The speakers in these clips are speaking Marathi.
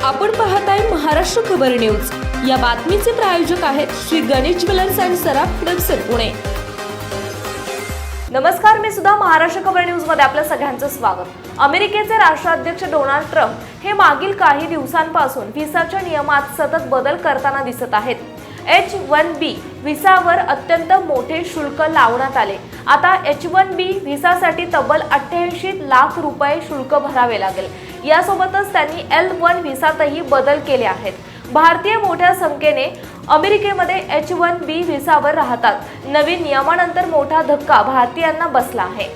आपण पाहताय महाराष्ट्र खबर न्यूज। या बातमीचे प्रायोजक आहेत श्री गणेश ज्वेलर्स अँड सराफ हडपसर पुणे। नमस्कार, मी सुद्धा महाराष्ट्र खबर न्यूज मध्ये आपल्या सगळ्यांचं स्वागत। अमेरिकेचे राष्ट्राध्यक्ष डोनाल्ड ट्रम्प हे मागील काही दिवसांपासून व्हिसाच्या नियमात सतत बदल करताना दिसत आहेत। H-1B व्हिसावर अत्यंत मोठे शुल्क लावण्यात आले। आता H-1B व्हिसासाठी तब्बल 88 लाख रुपये शुल्क भरावे लागेल। यासोबतच त्यांनी L-1 व्हिसातही बदल केले आहेत। भारतीय मोठ्या संख्येने अमेरिकेमध्ये H-1B व्हिसावर राहतात। नवीन नियमानंतर मोठा धक्का भारतीयांना बसला आहे।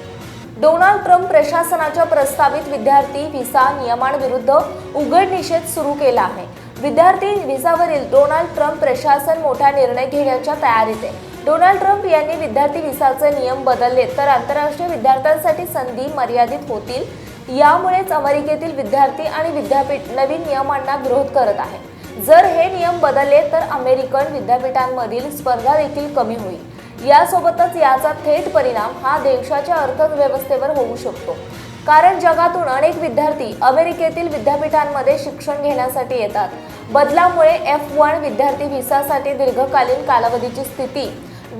डोनाल्ड ट्रम्प प्रशासनाच्या प्रस्तावित विद्यार्थी व्हिसा नियमांविरुद्ध उघड निषेध सुरू केला आहे। विद्यार्थी व्हिसावरील डोनाल्ड ट्रम्प प्रशासन मोठा निर्णय घेण्याच्या तयारीत आहे। डोनाल्ड ट्रम्प यांनी विद्यार्थी व्हिसाचे नियम बदलले तर आंतरराष्ट्रीय विद्यार्थ्यांसाठी संधी मर्यादित होतील। यामुळेच अमेरिकेतील विद्यार्थी आणि विद्यापीठ नवीन नियमांना विरोध करत आहे। जर हे नियम बदलले तर अमेरिकन विद्यापीठांमधील स्पर्धा देखील कमी होईल। यासोबतच याचा थेट परिणाम हा देशाच्या अर्थव्यवस्थेवर होऊ शकतो, कारण जगातून अनेक विद्यार्थी अमेरिकेतील विद्यापीठांमध्ये शिक्षण घेण्यासाठी येतात। बदलामुळे F-1 विद्यार्थी व्हिसासाठी दीर्घकालीन कालावधीची स्थिती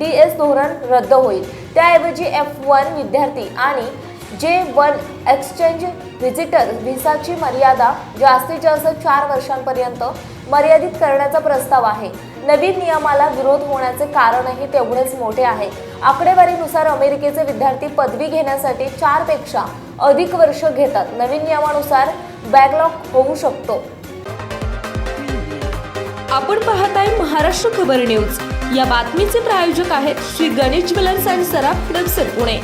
DS धोरण रद्द होईल। त्याऐवजी F-1 विद्यार्थी आणि J-1 एक्सचेंज व्हिजिटर व्हिसाची मर्यादा जास्तीत जास्त 4 वर्षांपर्यंत मर्यादित करण्याचा प्रस्ताव आहे। नवीन नियमाला विरोध होण्याचे कारणही तेवढेच मोठे आहे। आकडेवारीनुसार अमेरिकेचे विद्यार्थी पदवी घेण्यासाठी 4 पेक्षा अधिक वर्ष घेतात। नवीन नियमानुसार बॅकलॉग होऊ शकतो। आपण पाहताय महाराष्ट्र खबर न्यूज। या बातमीचे प्रायोजक आहेत Shri Ganesh jewellers and Saraf Hadapsar Pune.